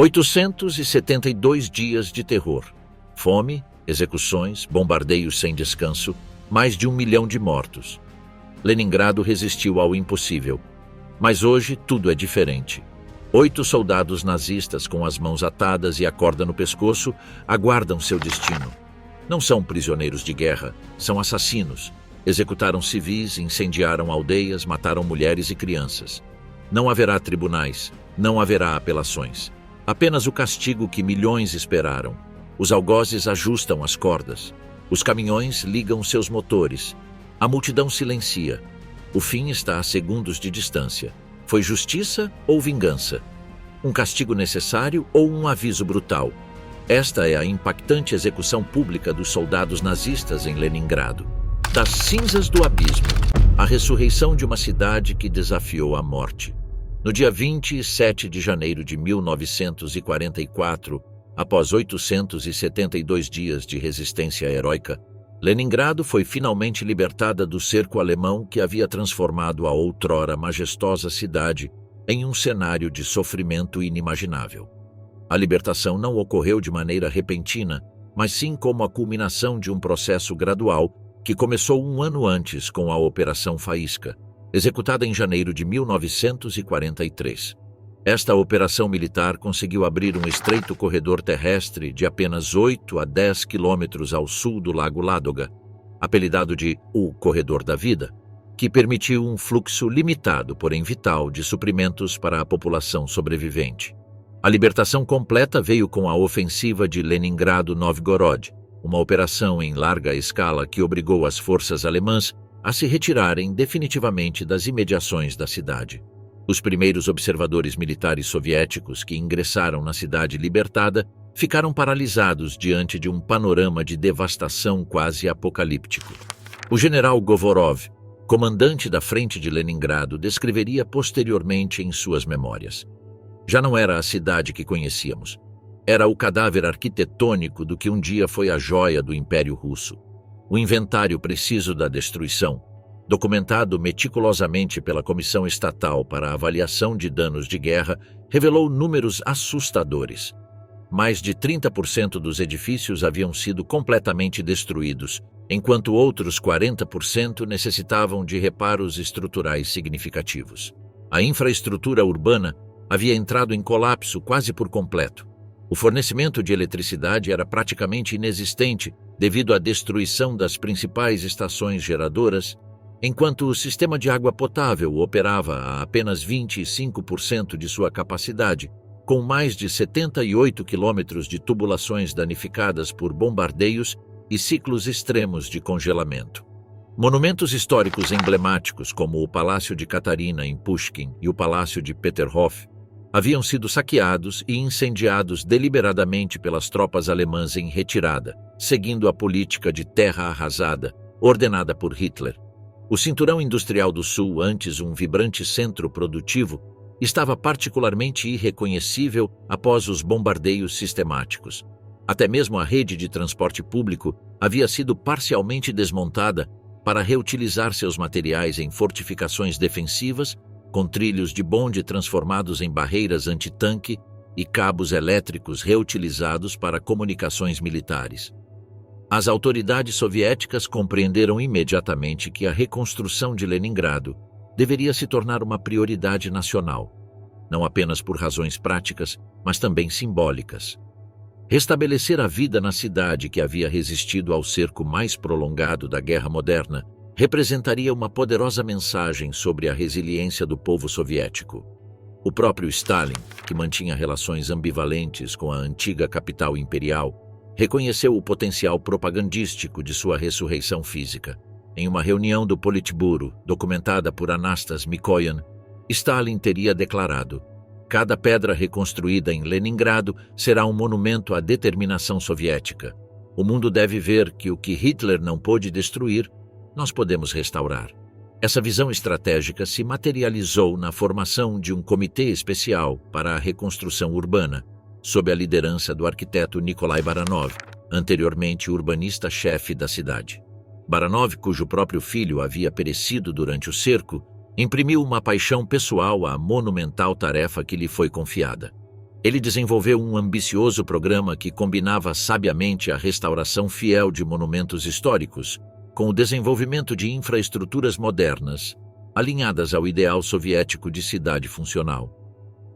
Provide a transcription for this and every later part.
872 dias de terror. Fome, execuções, bombardeios sem descanso, mais de 1 milhão de mortos. Leningrado resistiu ao impossível. Mas hoje tudo é diferente. 8 soldados nazistas com as mãos atadas e a corda no pescoço aguardam seu destino. Não são prisioneiros de guerra, são assassinos. Executaram civis, incendiaram aldeias, mataram mulheres e crianças. Não haverá tribunais, não haverá apelações. Apenas o castigo que milhões esperaram. Os algozes ajustam as cordas. Os caminhões ligam seus motores. A multidão silencia. O fim está a segundos de distância. Foi justiça ou vingança? Um castigo necessário ou um aviso brutal? Esta é a impactante execução pública dos soldados nazistas em Leningrado. Das cinzas do abismo, a ressurreição de uma cidade que desafiou a morte. No dia 27 de janeiro de 1944, após 872 dias de resistência heróica, Leningrado foi finalmente libertada do cerco alemão que havia transformado a outrora majestosa cidade em um cenário de sofrimento inimaginável. A libertação não ocorreu de maneira repentina, mas sim como a culminação de um processo gradual que começou um ano antes com a Operação Faísca, executada em janeiro de 1943. Esta operação militar conseguiu abrir um estreito corredor terrestre de apenas 8 a 10 quilômetros ao sul do Lago Ládoga, apelidado de o Corredor da Vida, que permitiu um fluxo limitado, porém vital, de suprimentos para a população sobrevivente. A libertação completa veio com a ofensiva de Leningrado-Novgorod, uma operação em larga escala que obrigou as forças alemãs a se retirarem definitivamente das imediações da cidade. Os primeiros observadores militares soviéticos que ingressaram na cidade libertada ficaram paralisados diante de um panorama de devastação quase apocalíptico. O general Govorov, comandante da frente de Leningrado, descreveria posteriormente em suas memórias. Já não era a cidade que conhecíamos. Era o cadáver arquitetônico do que um dia foi a joia do Império Russo. O inventário preciso da destruição, documentado meticulosamente pela Comissão Estatal para a Avaliação de Danos de Guerra, revelou números assustadores. Mais de 30% dos edifícios haviam sido completamente destruídos, enquanto outros 40% necessitavam de reparos estruturais significativos. A infraestrutura urbana havia entrado em colapso quase por completo. O fornecimento de eletricidade era praticamente inexistente devido à destruição das principais estações geradoras, enquanto o sistema de água potável operava a apenas 25% de sua capacidade, com mais de 78 quilômetros de tubulações danificadas por bombardeios e ciclos extremos de congelamento. Monumentos históricos emblemáticos como o Palácio de Catarina em Pushkin e o Palácio de Peterhof haviam sido saqueados e incendiados deliberadamente pelas tropas alemãs em retirada, seguindo a política de terra arrasada ordenada por Hitler. O cinturão industrial do Sul, antes um vibrante centro produtivo, estava particularmente irreconhecível após os bombardeios sistemáticos. Até mesmo a rede de transporte público havia sido parcialmente desmontada para reutilizar seus materiais em fortificações defensivas, com trilhos de bonde transformados em barreiras antitanque e cabos elétricos reutilizados para comunicações militares. As autoridades soviéticas compreenderam imediatamente que a reconstrução de Leningrado deveria se tornar uma prioridade nacional, não apenas por razões práticas, mas também simbólicas. Restabelecer a vida na cidade que havia resistido ao cerco mais prolongado da guerra moderna representaria uma poderosa mensagem sobre a resiliência do povo soviético. O próprio Stalin, que mantinha relações ambivalentes com a antiga capital imperial, reconheceu o potencial propagandístico de sua ressurreição física. Em uma reunião do Politburo, documentada por Anastas Mikoyan, Stalin teria declarado: "Cada pedra reconstruída em Leningrado será um monumento à determinação soviética. O mundo deve ver que o que Hitler não pôde destruir, nós podemos restaurar." Essa visão estratégica se materializou na formação de um comitê especial para a reconstrução urbana, sob a liderança do arquiteto Nikolai Baranov, anteriormente urbanista-chefe da cidade. Baranov, cujo próprio filho havia perecido durante o cerco, imprimiu uma paixão pessoal à monumental tarefa que lhe foi confiada. Ele desenvolveu um ambicioso programa que combinava sabiamente a restauração fiel de monumentos históricos com o desenvolvimento de infraestruturas modernas, alinhadas ao ideal soviético de cidade funcional.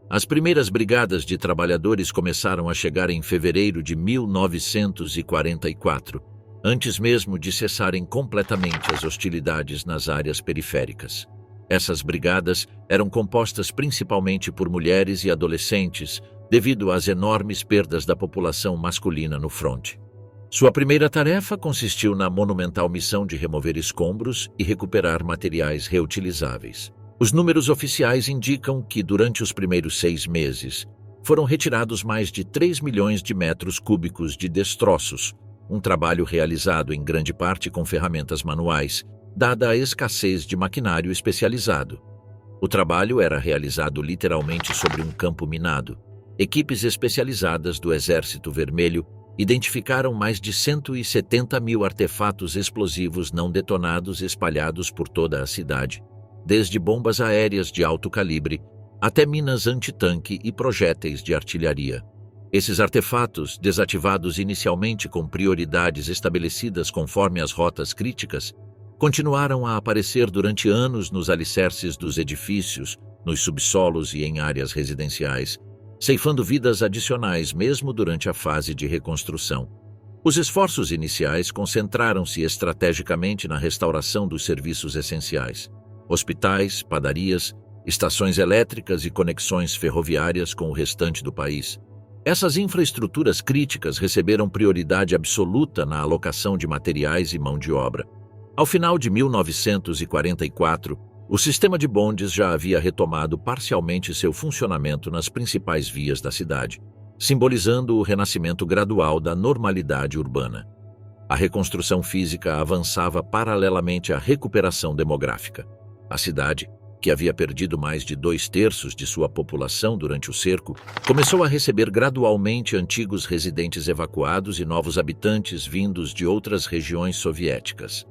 As primeiras brigadas de trabalhadores começaram a chegar em fevereiro de 1944, antes mesmo de cessarem completamente as hostilidades nas áreas periféricas. Essas brigadas eram compostas principalmente por mulheres e adolescentes, devido às enormes perdas da população masculina no fronte. Sua primeira tarefa consistiu na monumental missão de remover escombros e recuperar materiais reutilizáveis. Os números oficiais indicam que, durante os primeiros 6 meses, foram retirados mais de 3 milhões de metros cúbicos de destroços, um trabalho realizado em grande parte com ferramentas manuais, dada a escassez de maquinário especializado. O trabalho era realizado literalmente sobre um campo minado. Equipes especializadas do Exército Vermelho identificaram mais de 170 mil artefatos explosivos não detonados espalhados por toda a cidade, desde bombas aéreas de alto calibre até minas antitanque e projéteis de artilharia. Esses artefatos, desativados inicialmente com prioridades estabelecidas conforme as rotas críticas, continuaram a aparecer durante anos nos alicerces dos edifícios, nos subsolos e em áreas residenciais, ceifando vidas adicionais mesmo durante a fase de reconstrução. Os esforços iniciais concentraram-se estrategicamente na restauração dos serviços essenciais: hospitais, padarias, estações elétricas e conexões ferroviárias com o restante do país. Essas infraestruturas críticas receberam prioridade absoluta na alocação de materiais e mão de obra. Ao final de 1944, o sistema de bondes já havia retomado parcialmente seu funcionamento nas principais vias da cidade, simbolizando o renascimento gradual da normalidade urbana. A reconstrução física avançava paralelamente à recuperação demográfica. A cidade, que havia perdido mais de 2/3 de sua população durante o cerco, começou a receber gradualmente antigos residentes evacuados e novos habitantes vindos de outras regiões soviéticas.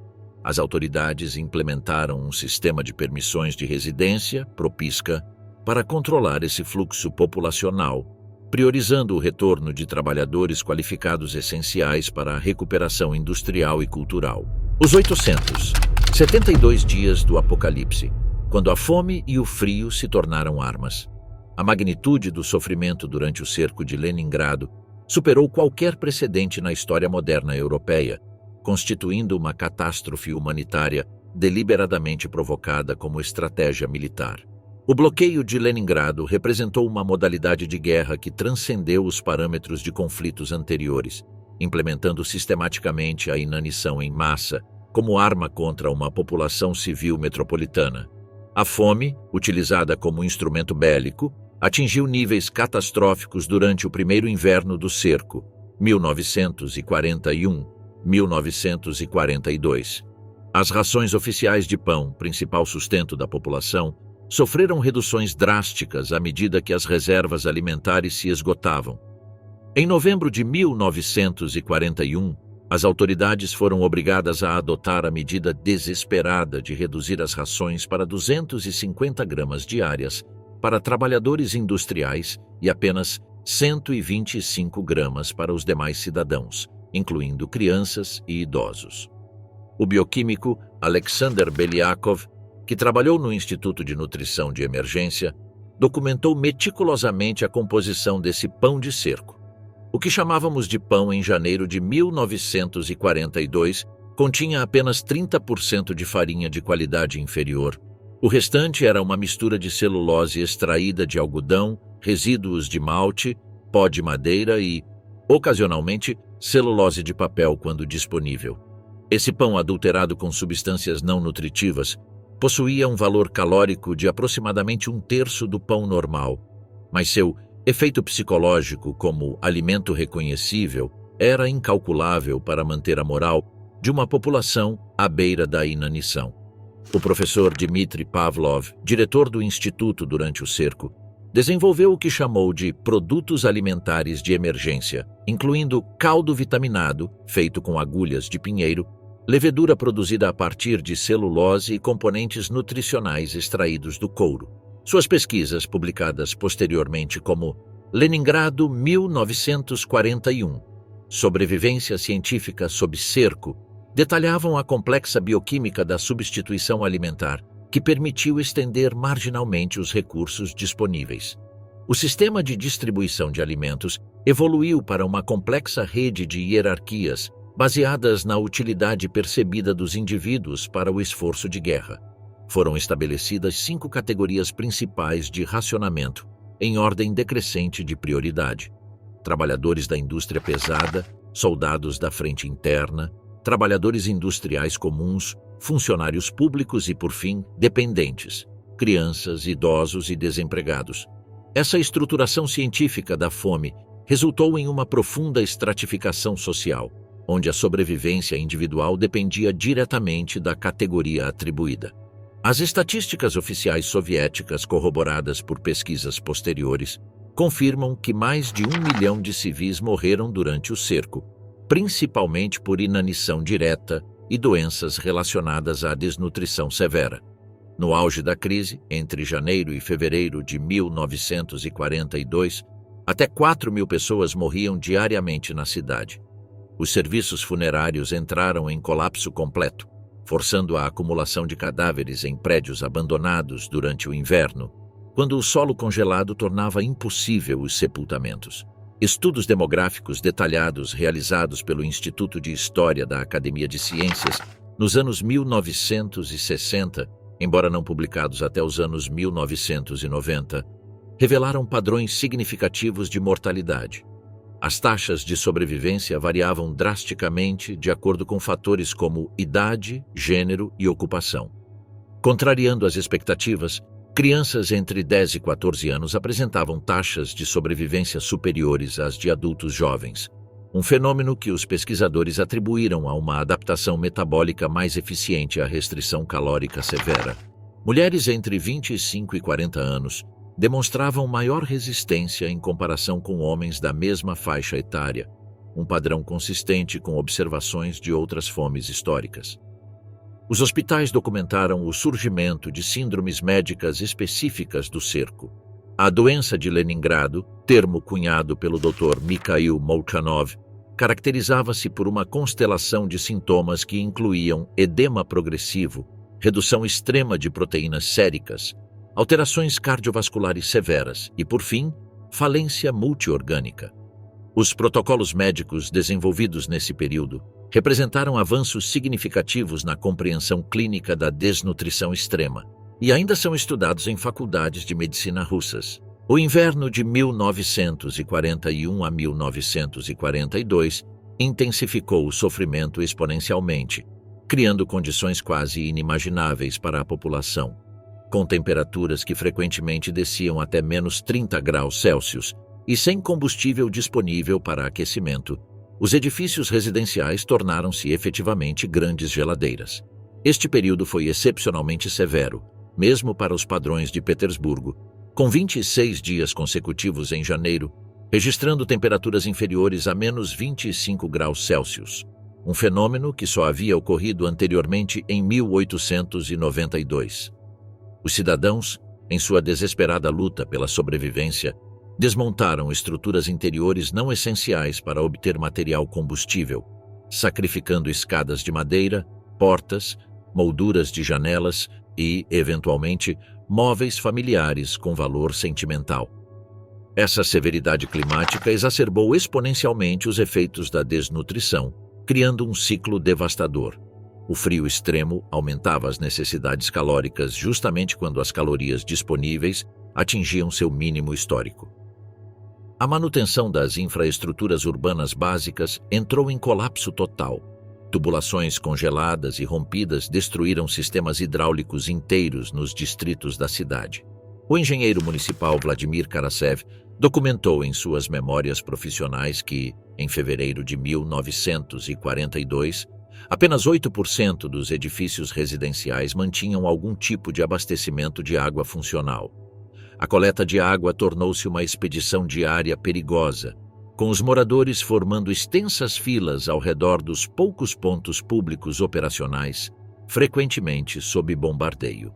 As autoridades implementaram um sistema de permissões de residência, PROPISCA, para controlar esse fluxo populacional, priorizando o retorno de trabalhadores qualificados essenciais para a recuperação industrial e cultural. Os 872 dias do Apocalipse, quando a fome e o frio se tornaram armas. A magnitude do sofrimento durante o cerco de Leningrado superou qualquer precedente na história moderna europeia, constituindo uma catástrofe humanitária deliberadamente provocada como estratégia militar. O bloqueio de Leningrado representou uma modalidade de guerra que transcendeu os parâmetros de conflitos anteriores, implementando sistematicamente a inanição em massa como arma contra uma população civil metropolitana. A fome, utilizada como instrumento bélico, atingiu níveis catastróficos durante o primeiro inverno do cerco, 1941-1942. As rações oficiais de pão, principal sustento da população, sofreram reduções drásticas à medida que as reservas alimentares se esgotavam. Em novembro de 1941, as autoridades foram obrigadas a adotar a medida desesperada de reduzir as rações para 250 gramas diárias para trabalhadores industriais e apenas 125 gramas para os demais cidadãos, incluindo crianças e idosos. O bioquímico Alexander Beliakov, que trabalhou no Instituto de Nutrição de Emergência, documentou meticulosamente a composição desse pão de cerco. O que chamávamos de pão em janeiro de 1942 continha apenas 30% de farinha de qualidade inferior. O restante era uma mistura de celulose extraída de algodão, resíduos de malte, pó de madeira e, ocasionalmente, celulose de papel quando disponível. Esse pão adulterado com substâncias não nutritivas possuía um valor calórico de aproximadamente 1/3 do pão normal, mas seu efeito psicológico como alimento reconhecível era incalculável para manter a moral de uma população à beira da inanição. O professor Dmitry Pavlov, diretor do Instituto durante o cerco, desenvolveu o que chamou de produtos alimentares de emergência, incluindo caldo vitaminado, feito com agulhas de pinheiro, levedura produzida a partir de celulose e componentes nutricionais extraídos do couro. Suas pesquisas, publicadas posteriormente como Leningrado, 1941. Sobrevivência científica sob cerco detalhavam a complexa bioquímica da substituição alimentar, que permitiu estender marginalmente os recursos disponíveis. O sistema de distribuição de alimentos evoluiu para uma complexa rede de hierarquias baseadas na utilidade percebida dos indivíduos para o esforço de guerra. Foram estabelecidas 5 categorias principais de racionamento, em ordem decrescente de prioridade: trabalhadores da indústria pesada, soldados da frente interna, trabalhadores industriais comuns, funcionários públicos e, por fim, dependentes, crianças, idosos e desempregados. Essa estruturação científica da fome resultou em uma profunda estratificação social, onde a sobrevivência individual dependia diretamente da categoria atribuída. As estatísticas oficiais soviéticas, corroboradas por pesquisas posteriores, confirmam que mais de 1 milhão de civis morreram durante o cerco, principalmente por inanição direta e doenças relacionadas à desnutrição severa. No auge da crise, entre janeiro e fevereiro de 1942, até 4.000 pessoas morriam diariamente na cidade. Os serviços funerários entraram em colapso completo, forçando a acumulação de cadáveres em prédios abandonados durante o inverno, quando o solo congelado tornava impossível os sepultamentos. Estudos demográficos detalhados realizados pelo Instituto de História da Academia de Ciências nos anos 1960, embora não publicados até os anos 1990, revelaram padrões significativos de mortalidade. As taxas de sobrevivência variavam drasticamente de acordo com fatores como idade, gênero e ocupação. Contrariando as expectativas, crianças entre 10 e 14 anos apresentavam taxas de sobrevivência superiores às de adultos jovens, um fenômeno que os pesquisadores atribuíram a uma adaptação metabólica mais eficiente à restrição calórica severa. Mulheres entre 25 e 40 anos demonstravam maior resistência em comparação com homens da mesma faixa etária, um padrão consistente com observações de outras fomes históricas. Os hospitais documentaram o surgimento de síndromes médicas específicas do cerco. A doença de Leningrado, termo cunhado pelo Dr. Mikhail Molchanov, caracterizava-se por uma constelação de sintomas que incluíam edema progressivo, redução extrema de proteínas séricas, alterações cardiovasculares severas e, por fim, falência multiorgânica. Os protocolos médicos desenvolvidos nesse período representaram avanços significativos na compreensão clínica da desnutrição extrema e ainda são estudados em faculdades de medicina russas. O inverno de 1941 a 1942 intensificou o sofrimento exponencialmente, criando condições quase inimagináveis para a população, com temperaturas que frequentemente desciam até menos 30 graus Celsius e sem combustível disponível para aquecimento. Os edifícios residenciais tornaram-se efetivamente grandes geladeiras. Este período foi excepcionalmente severo, mesmo para os padrões de Petersburgo, com 26 dias consecutivos em janeiro, registrando temperaturas inferiores a menos 25 graus Celsius, um fenômeno que só havia ocorrido anteriormente em 1892. Os cidadãos, em sua desesperada luta pela sobrevivência, desmontaram estruturas interiores não essenciais para obter material combustível, sacrificando escadas de madeira, portas, molduras de janelas e, eventualmente, móveis familiares com valor sentimental. Essa severidade climática exacerbou exponencialmente os efeitos da desnutrição, criando um ciclo devastador. O frio extremo aumentava as necessidades calóricas justamente quando as calorias disponíveis atingiam seu mínimo histórico. A manutenção das infraestruturas urbanas básicas entrou em colapso total. Tubulações congeladas e rompidas destruíram sistemas hidráulicos inteiros nos distritos da cidade. O engenheiro municipal Vladimir Karasev documentou em suas memórias profissionais que, em fevereiro de 1942, apenas 8% dos edifícios residenciais mantinham algum tipo de abastecimento de água funcional. A coleta de água tornou-se uma expedição diária perigosa, com os moradores formando extensas filas ao redor dos poucos pontos públicos operacionais, frequentemente sob bombardeio.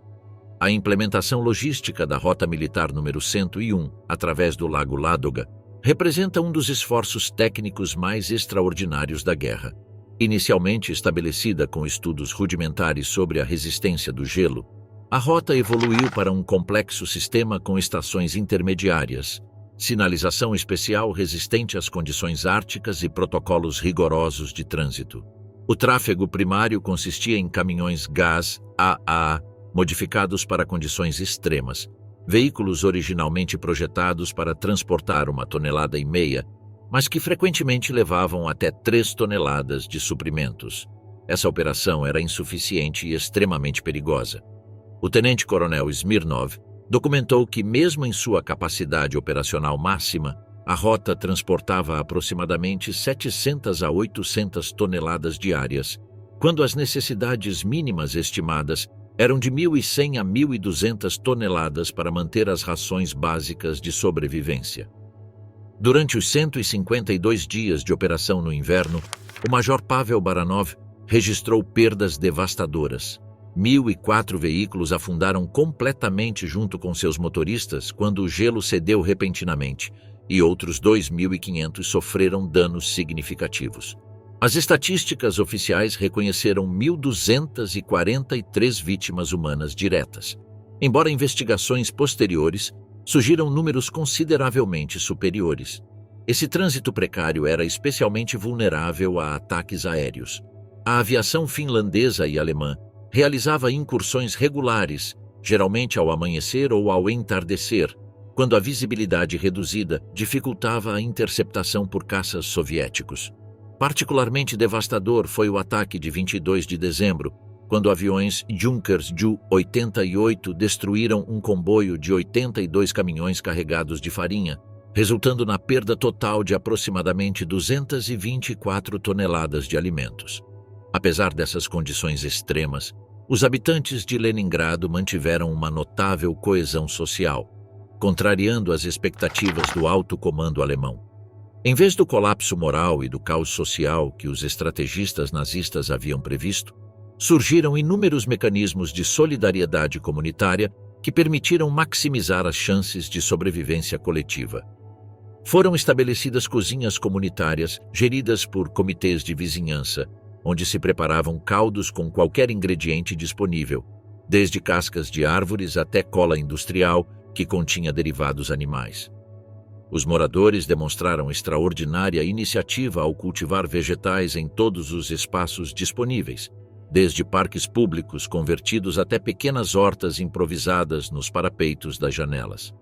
A implementação logística da Rota Militar número 101, através do Lago Ládoga, representa um dos esforços técnicos mais extraordinários da guerra. Inicialmente estabelecida com estudos rudimentares sobre a resistência do gelo, a rota evoluiu para um complexo sistema com estações intermediárias, sinalização especial resistente às condições árticas e protocolos rigorosos de trânsito. O tráfego primário consistia em caminhões gás AA, modificados para condições extremas, veículos originalmente projetados para transportar 1,5 toneladas, mas que frequentemente levavam até 3 toneladas de suprimentos. Essa operação era insuficiente e extremamente perigosa. O tenente-coronel Smirnov documentou que, mesmo em sua capacidade operacional máxima, a rota transportava aproximadamente 700 a 800 toneladas diárias, quando as necessidades mínimas estimadas eram de 1.100 a 1.200 toneladas para manter as rações básicas de sobrevivência. Durante os 152 dias de operação no inverno, o Major Pavel Baranov registrou perdas devastadoras. 1.004 veículos afundaram completamente junto com seus motoristas quando o gelo cedeu repentinamente, e outros 2.500 sofreram danos significativos. As estatísticas oficiais reconheceram 1.243 vítimas humanas diretas, embora investigações posteriores sugiram números consideravelmente superiores. Esse trânsito precário era especialmente vulnerável a ataques aéreos. A aviação finlandesa e alemã realizava incursões regulares, geralmente ao amanhecer ou ao entardecer, quando a visibilidade reduzida dificultava a interceptação por caças soviéticos. Particularmente devastador foi o ataque de 22 de dezembro, quando aviões Junkers Ju-88 destruíram um comboio de 82 caminhões carregados de farinha, resultando na perda total de aproximadamente 224 toneladas de alimentos. Apesar dessas condições extremas, os habitantes de Leningrado mantiveram uma notável coesão social, contrariando as expectativas do alto comando alemão. Em vez do colapso moral e do caos social que os estrategistas nazistas haviam previsto, surgiram inúmeros mecanismos de solidariedade comunitária que permitiram maximizar as chances de sobrevivência coletiva. Foram estabelecidas cozinhas comunitárias geridas por comitês de vizinhança, onde se preparavam caldos com qualquer ingrediente disponível, desde cascas de árvores até cola industrial que continha derivados animais. Os moradores demonstraram extraordinária iniciativa ao cultivar vegetais em todos os espaços disponíveis, desde parques públicos convertidos até pequenas hortas improvisadas nos parapeitos das janelas.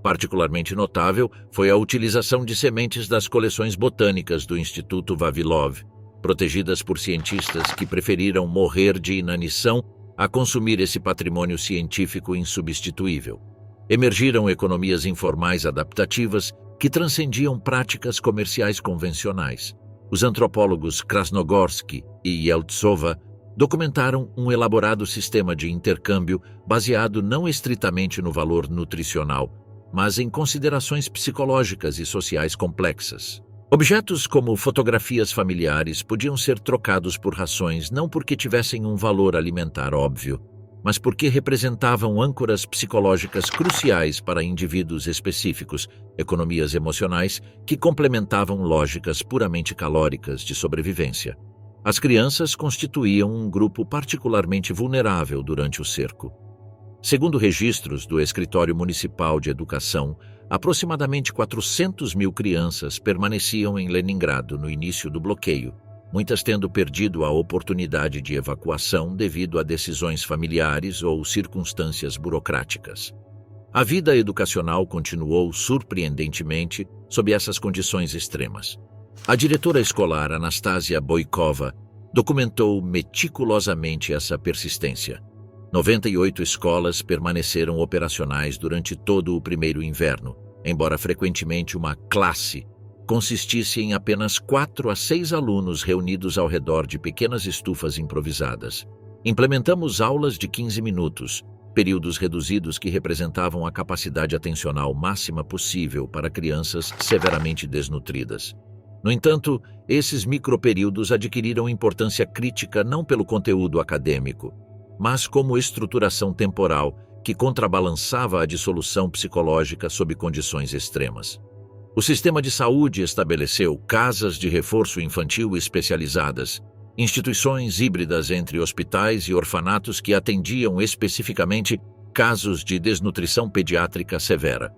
Particularmente notável foi a utilização de sementes das coleções botânicas do Instituto Vavilov, protegidas por cientistas que preferiram morrer de inanição a consumir esse patrimônio científico insubstituível. Emergiram economias informais adaptativas que transcendiam práticas comerciais convencionais. Os antropólogos Krasnogorsky e Yeltsova documentaram um elaborado sistema de intercâmbio baseado não estritamente no valor nutricional, mas em considerações psicológicas e sociais complexas. Objetos como fotografias familiares podiam ser trocados por rações não porque tivessem um valor alimentar óbvio, mas porque representavam âncoras psicológicas cruciais para indivíduos específicos, economias emocionais que complementavam lógicas puramente calóricas de sobrevivência. As crianças constituíam um grupo particularmente vulnerável durante o cerco. Segundo registros do Escritório Municipal de Educação, aproximadamente 400.000 crianças permaneciam em Leningrado no início do bloqueio, muitas tendo perdido a oportunidade de evacuação devido a decisões familiares ou circunstâncias burocráticas. A vida educacional continuou surpreendentemente sob essas condições extremas. A diretora escolar Anastasia Boykova documentou meticulosamente essa persistência. 98 escolas permaneceram operacionais durante todo o primeiro inverno, embora frequentemente uma classe consistisse em apenas 4 a 6 alunos reunidos ao redor de pequenas estufas improvisadas. Implementamos aulas de 15 minutos, períodos reduzidos que representavam a capacidade atencional máxima possível para crianças severamente desnutridas. No entanto, esses microperíodos adquiriram importância crítica não pelo conteúdo acadêmico, mas como estruturação temporal que contrabalançava a dissolução psicológica sob condições extremas. O sistema de saúde estabeleceu casas de reforço infantil especializadas, instituições híbridas entre hospitais e orfanatos que atendiam especificamente casos de desnutrição pediátrica severa.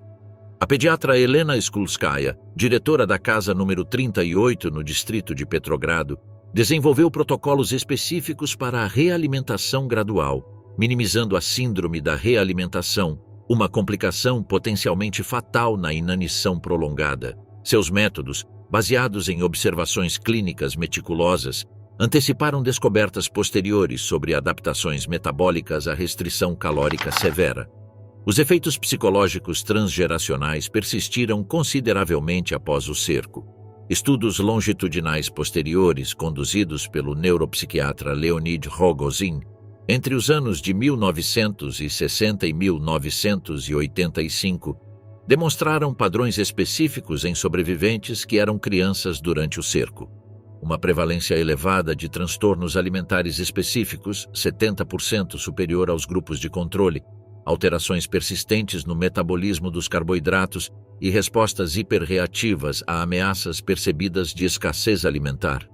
A pediatra Helena Skulskaya, diretora da casa número 38 no distrito de Petrogrado, desenvolveu protocolos específicos para a realimentação gradual, minimizando a síndrome da realimentação, uma complicação potencialmente fatal na inanição prolongada. Seus métodos, baseados em observações clínicas meticulosas, anteciparam descobertas posteriores sobre adaptações metabólicas à restrição calórica severa. Os efeitos psicológicos transgeracionais persistiram consideravelmente após o cerco. Estudos longitudinais posteriores, conduzidos pelo neuropsiquiatra Leonid Rogozin, entre os anos de 1960 e 1985, demonstraram padrões específicos em sobreviventes que eram crianças durante o cerco. Uma prevalência elevada de transtornos alimentares específicos, 70% superior aos grupos de controle, alterações persistentes no metabolismo dos carboidratos e respostas hiperreativas a ameaças percebidas de escassez alimentar.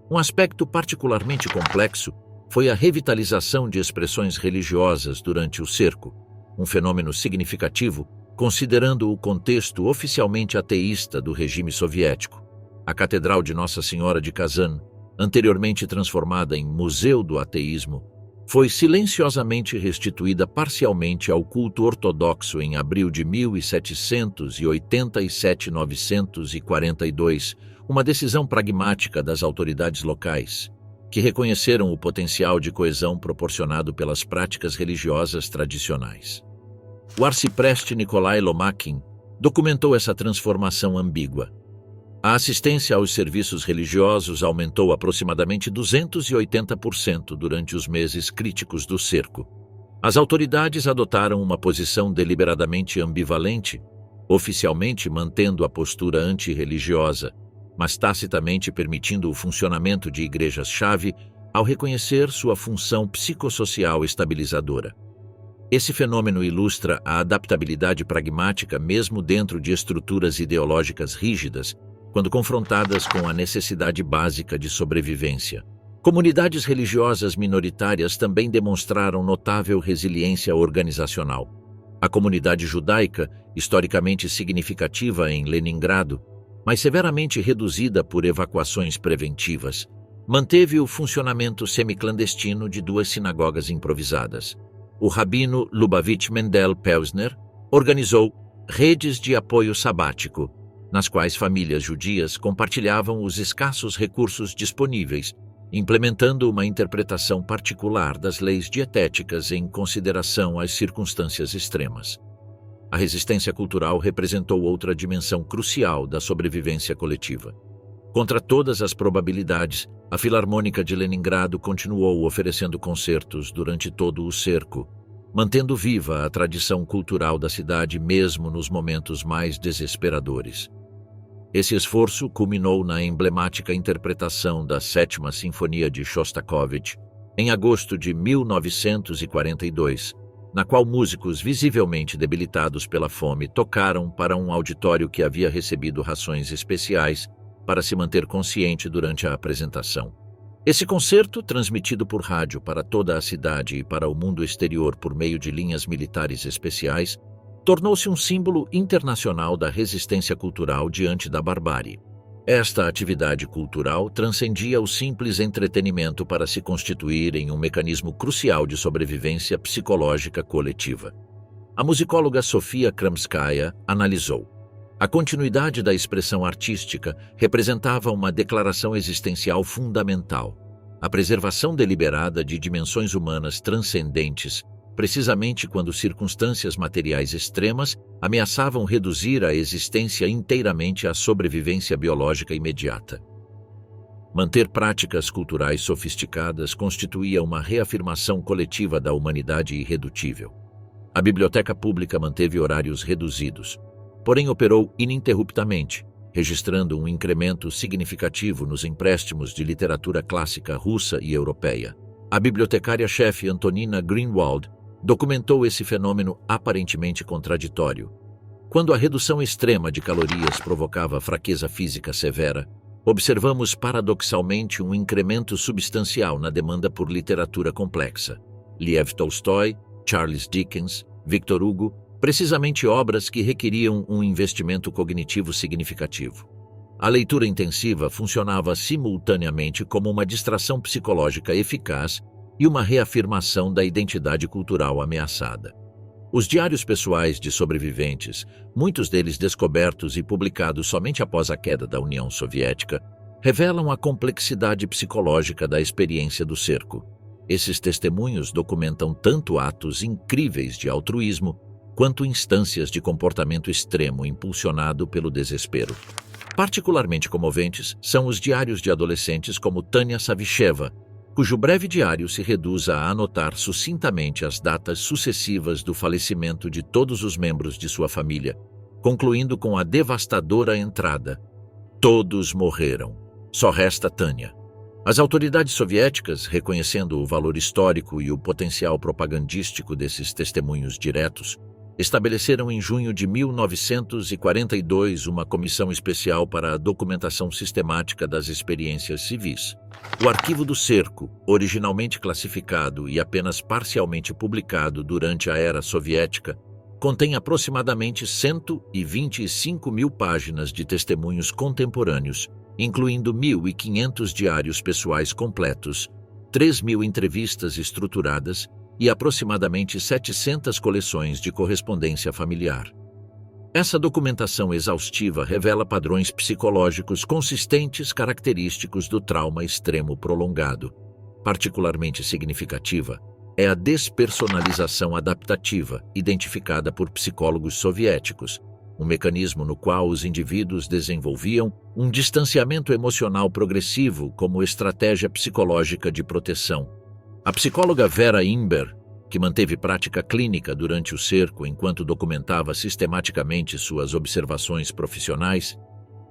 Um aspecto particularmente complexo foi a revitalização de expressões religiosas durante o cerco, um fenômeno significativo considerando o contexto oficialmente ateísta do regime soviético. A Catedral de Nossa Senhora de Kazan, anteriormente transformada em Museu do Ateísmo, foi silenciosamente restituída parcialmente ao culto ortodoxo em abril de 1787-942, uma decisão pragmática das autoridades locais, que reconheceram o potencial de coesão proporcionado pelas práticas religiosas tradicionais. O arcipreste Nikolai Lomakin documentou essa transformação ambígua. A assistência aos serviços religiosos aumentou aproximadamente 280% durante os meses críticos do cerco. As autoridades adotaram uma posição deliberadamente ambivalente, oficialmente mantendo a postura antirreligiosa, mas tacitamente permitindo o funcionamento de igrejas-chave ao reconhecer sua função psicossocial estabilizadora. Esse fenômeno ilustra a adaptabilidade pragmática mesmo dentro de estruturas ideológicas rígidas, quando confrontadas com a necessidade básica de sobrevivência. Comunidades religiosas minoritárias também demonstraram notável resiliência organizacional. A comunidade judaica, historicamente significativa em Leningrado, mas severamente reduzida por evacuações preventivas, manteve o funcionamento semiclandestino de duas sinagogas improvisadas. O rabino Lubavitch Mendel Pelsner organizou redes de apoio sabático, nas quais famílias judias compartilhavam os escassos recursos disponíveis, implementando uma interpretação particular das leis dietéticas em consideração às circunstâncias extremas. A resistência cultural representou outra dimensão crucial da sobrevivência coletiva. Contra todas as probabilidades, a Filarmônica de Leningrado continuou oferecendo concertos durante todo o cerco, mantendo viva a tradição cultural da cidade mesmo nos momentos mais desesperadores. Esse esforço culminou na emblemática interpretação da Sétima Sinfonia de Shostakovich, em agosto de 1942, na qual músicos visivelmente debilitados pela fome tocaram para um auditório que havia recebido rações especiais para se manter consciente durante a apresentação. Esse concerto, transmitido por rádio para toda a cidade e para o mundo exterior por meio de linhas militares especiais, tornou-se um símbolo internacional da resistência cultural diante da barbárie. Esta atividade cultural transcendia o simples entretenimento para se constituir em um mecanismo crucial de sobrevivência psicológica coletiva. A musicóloga Sofia Kramskaya analisou: a continuidade da expressão artística representava uma declaração existencial fundamental, a preservação deliberada de dimensões humanas transcendentes, precisamente quando circunstâncias materiais extremas ameaçavam reduzir a existência inteiramente à sobrevivência biológica imediata. Manter práticas culturais sofisticadas constituía uma reafirmação coletiva da humanidade irredutível. A biblioteca pública manteve horários reduzidos, porém operou ininterruptamente, registrando um incremento significativo nos empréstimos de literatura clássica russa e europeia. A bibliotecária-chefe Antonina Greenwald documentou esse fenômeno aparentemente contraditório. Quando a redução extrema de calorias provocava fraqueza física severa, observamos paradoxalmente um incremento substancial na demanda por literatura complexa. Lev Tolstói, Charles Dickens, Victor Hugo, precisamente obras que requeriam um investimento cognitivo significativo. A leitura intensiva funcionava simultaneamente como uma distração psicológica eficaz e uma reafirmação da identidade cultural ameaçada. Os diários pessoais de sobreviventes, muitos deles descobertos e publicados somente após a queda da União Soviética, revelam a complexidade psicológica da experiência do cerco. Esses testemunhos documentam tanto atos incríveis de altruísmo quanto instâncias de comportamento extremo impulsionado pelo desespero. Particularmente comoventes são os diários de adolescentes como Tânia Savicheva, cujo breve diário se reduz a anotar sucintamente as datas sucessivas do falecimento de todos os membros de sua família, concluindo com a devastadora entrada: "Todos morreram. Só resta Tânia." As autoridades soviéticas, reconhecendo o valor histórico e o potencial propagandístico desses testemunhos diretos, estabeleceram em junho de 1942 uma comissão especial para a documentação sistemática das experiências civis. O Arquivo do Cerco, originalmente classificado e apenas parcialmente publicado durante a era soviética, contém aproximadamente 125 mil páginas de testemunhos contemporâneos, incluindo 1.500 diários pessoais completos, 3.000 entrevistas estruturadas e aproximadamente 700 coleções de correspondência familiar. Essa documentação exaustiva revela padrões psicológicos consistentes característicos do trauma extremo prolongado. Particularmente significativa é a despersonalização adaptativa, identificada por psicólogos soviéticos, um mecanismo no qual os indivíduos desenvolviam um distanciamento emocional progressivo como estratégia psicológica de proteção. A psicóloga Vera Imber, que manteve prática clínica durante o cerco enquanto documentava sistematicamente suas observações profissionais,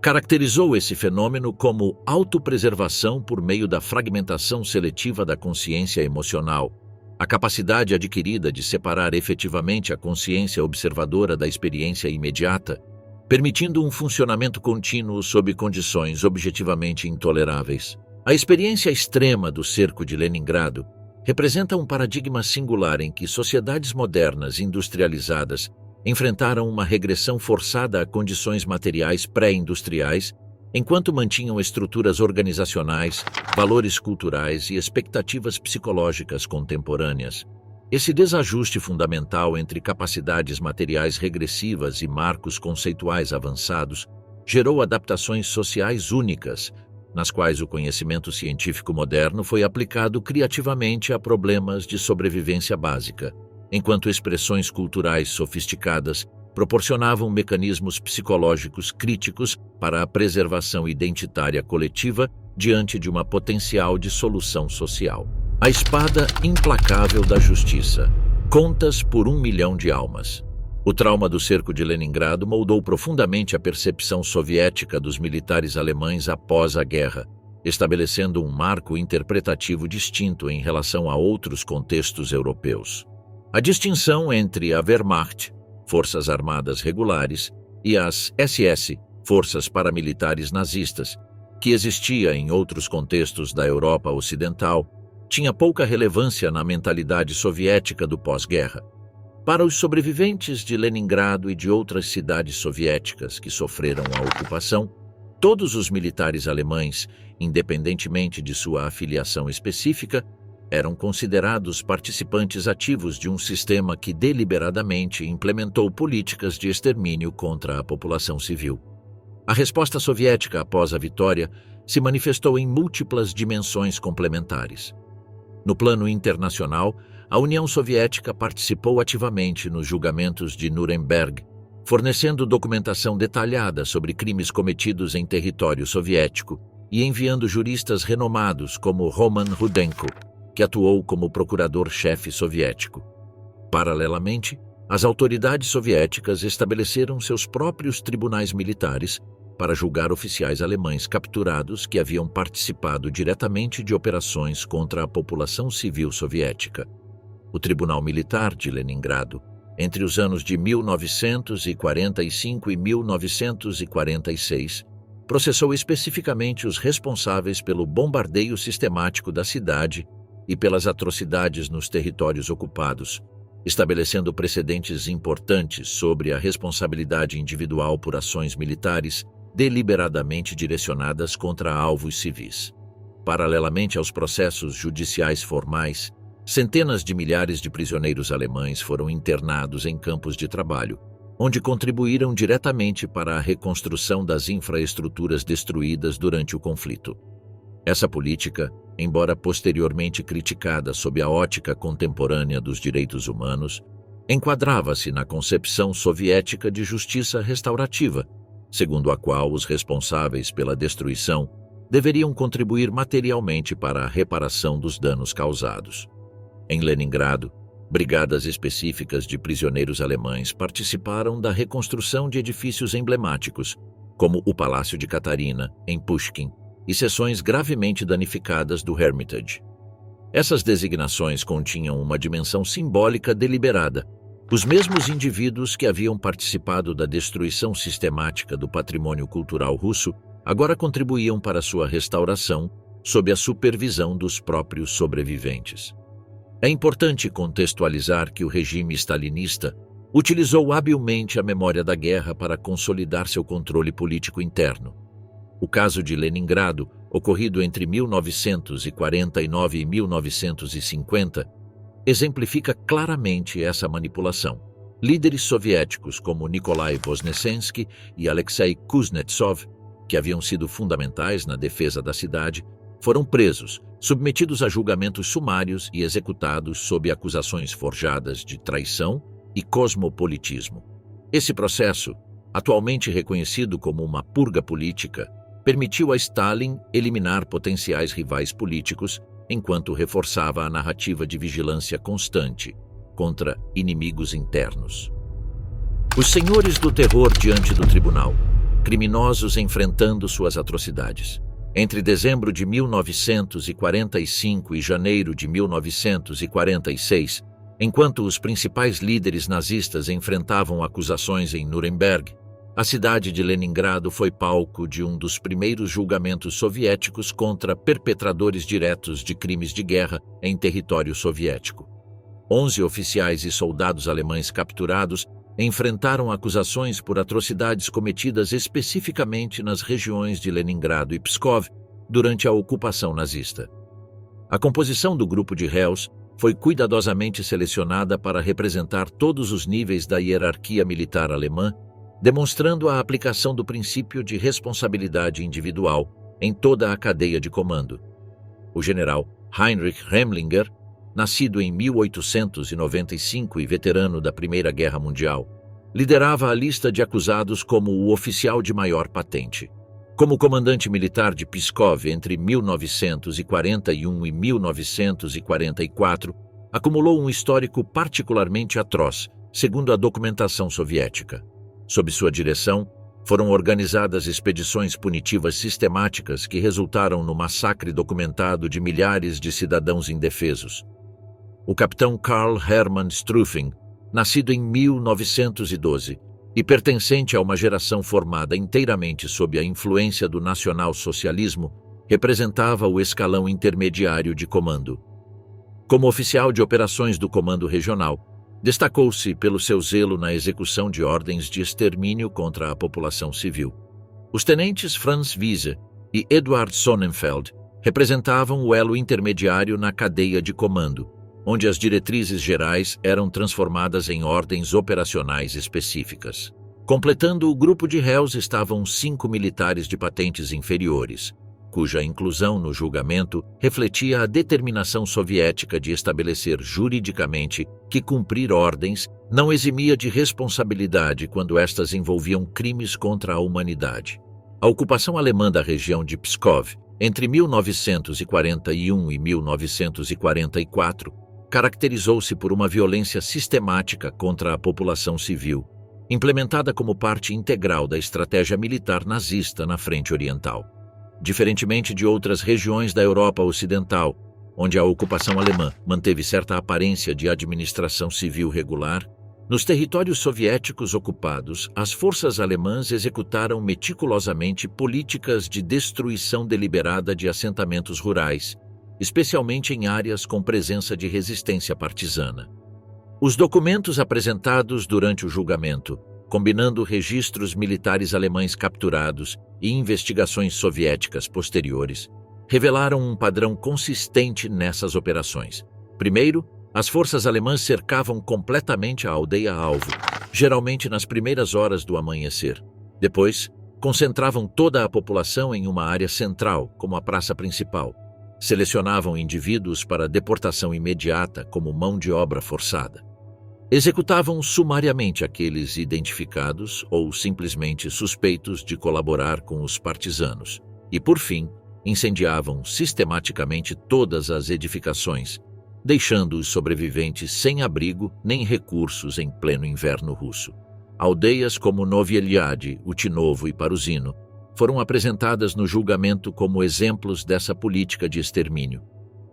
caracterizou esse fenômeno como autopreservação por meio da fragmentação seletiva da consciência emocional, a capacidade adquirida de separar efetivamente a consciência observadora da experiência imediata, permitindo um funcionamento contínuo sob condições objetivamente intoleráveis. A experiência extrema do cerco de Leningrado representa um paradigma singular em que sociedades modernas industrializadas enfrentaram uma regressão forçada a condições materiais pré-industriais, enquanto mantinham estruturas organizacionais, valores culturais e expectativas psicológicas contemporâneas. Esse desajuste fundamental entre capacidades materiais regressivas e marcos conceituais avançados gerou adaptações sociais únicas, nas quais o conhecimento científico moderno foi aplicado criativamente a problemas de sobrevivência básica, enquanto expressões culturais sofisticadas proporcionavam mecanismos psicológicos críticos para a preservação identitária coletiva diante de uma potencial dissolução social. A espada implacável da justiça. Contas por 1 milhão de almas. O trauma do cerco de Leningrado moldou profundamente a percepção soviética dos militares alemães após a guerra, estabelecendo um marco interpretativo distinto em relação a outros contextos europeus. A distinção entre a Wehrmacht, Forças Armadas Regulares, e as SS, Forças Paramilitares Nazistas, que existia em outros contextos da Europa Ocidental, tinha pouca relevância na mentalidade soviética do pós-guerra. Para os sobreviventes de Leningrado e de outras cidades soviéticas que sofreram a ocupação, todos os militares alemães, independentemente de sua afiliação específica, eram considerados participantes ativos de um sistema que deliberadamente implementou políticas de extermínio contra a população civil. A resposta soviética após a vitória se manifestou em múltiplas dimensões complementares. No plano internacional, a União Soviética participou ativamente nos julgamentos de Nuremberg, fornecendo documentação detalhada sobre crimes cometidos em território soviético e enviando juristas renomados como Roman Rudenko, que atuou como procurador-chefe soviético. Paralelamente, as autoridades soviéticas estabeleceram seus próprios tribunais militares para julgar oficiais alemães capturados que haviam participado diretamente de operações contra a população civil soviética. O Tribunal Militar de Leningrado, entre os anos de 1945 e 1946, processou especificamente os responsáveis pelo bombardeio sistemático da cidade e pelas atrocidades nos territórios ocupados, estabelecendo precedentes importantes sobre a responsabilidade individual por ações militares deliberadamente direcionadas contra alvos civis. Paralelamente aos processos judiciais formais, centenas de milhares de prisioneiros alemães foram internados em campos de trabalho, onde contribuíram diretamente para a reconstrução das infraestruturas destruídas durante o conflito. Essa política, embora posteriormente criticada sob a ótica contemporânea dos direitos humanos, enquadrava-se na concepção soviética de justiça restaurativa, segundo a qual os responsáveis pela destruição deveriam contribuir materialmente para a reparação dos danos causados. Em Leningrado, brigadas específicas de prisioneiros alemães participaram da reconstrução de edifícios emblemáticos, como o Palácio de Catarina, em Pushkin, e seções gravemente danificadas do Hermitage. Essas designações continham uma dimensão simbólica deliberada. Os mesmos indivíduos que haviam participado da destruição sistemática do patrimônio cultural russo agora contribuíam para sua restauração sob a supervisão dos próprios sobreviventes. É importante contextualizar que o regime stalinista utilizou habilmente a memória da guerra para consolidar seu controle político interno. O caso de Leningrado, ocorrido entre 1949 e 1950, exemplifica claramente essa manipulação. Líderes soviéticos como Nikolai Voznesensky e Alexei Kuznetsov, que haviam sido fundamentais na defesa da cidade, foram presos, submetidos a julgamentos sumários e executados sob acusações forjadas de traição e cosmopolitismo. Esse processo, atualmente reconhecido como uma purga política, permitiu a Stalin eliminar potenciais rivais políticos enquanto reforçava a narrativa de vigilância constante contra inimigos internos. Os senhores do terror diante do tribunal, criminosos enfrentando suas atrocidades. Entre dezembro de 1945 e janeiro de 1946, enquanto os principais líderes nazistas enfrentavam acusações em Nuremberg, a cidade de Leningrado foi palco de um dos primeiros julgamentos soviéticos contra perpetradores diretos de crimes de guerra em território soviético. 11 oficiais e soldados alemães capturados enfrentaram acusações por atrocidades cometidas especificamente nas regiões de Leningrado e Pskov durante a ocupação nazista. A composição do grupo de réus foi cuidadosamente selecionada para representar todos os níveis da hierarquia militar alemã, demonstrando a aplicação do princípio de responsabilidade individual em toda a cadeia de comando. O general Heinrich Himmler, nascido em 1895 e veterano da Primeira Guerra Mundial, liderava a lista de acusados como o oficial de maior patente. Como comandante militar de Pskov entre 1941 e 1944, acumulou um histórico particularmente atroz, segundo a documentação soviética. Sob sua direção, foram organizadas expedições punitivas sistemáticas que resultaram no massacre documentado de milhares de cidadãos indefesos. O capitão Karl Hermann Struffing, nascido em 1912 e pertencente a uma geração formada inteiramente sob a influência do nacional-socialismo, representava o escalão intermediário de comando. Como oficial de operações do Comando Regional, destacou-se pelo seu zelo na execução de ordens de extermínio contra a população civil. Os tenentes Franz Wiese e Eduard Sonnenfeld representavam o elo intermediário na cadeia de comando, onde as diretrizes gerais eram transformadas em ordens operacionais específicas. Completando o grupo de réus estavam 5 militares de patentes inferiores, cuja inclusão no julgamento refletia a determinação soviética de estabelecer juridicamente que cumprir ordens não eximia de responsabilidade quando estas envolviam crimes contra a humanidade. A ocupação alemã da região de Pskov, entre 1941 e 1944, caracterizou-se por uma violência sistemática contra a população civil, implementada como parte integral da estratégia militar nazista na frente oriental. Diferentemente de outras regiões da Europa Ocidental, onde a ocupação alemã manteve certa aparência de administração civil regular, nos territórios soviéticos ocupados, as forças alemãs executaram meticulosamente políticas de destruição deliberada de assentamentos rurais, especialmente em áreas com presença de resistência partisana. Os documentos apresentados durante o julgamento, combinando registros militares alemães capturados e investigações soviéticas posteriores, revelaram um padrão consistente nessas operações. Primeiro, as forças alemãs cercavam completamente a aldeia-alvo, geralmente nas primeiras horas do amanhecer. Depois, concentravam toda a população em uma área central, como a praça principal. Selecionavam indivíduos para deportação imediata como mão de obra forçada. Executavam sumariamente aqueles identificados ou simplesmente suspeitos de colaborar com os partisanos. E, por fim, incendiavam sistematicamente todas as edificações, deixando os sobreviventes sem abrigo nem recursos em pleno inverno russo. Aldeias como Novy Eliade, Utinovo e Paruzino foram apresentadas no julgamento como exemplos dessa política de extermínio.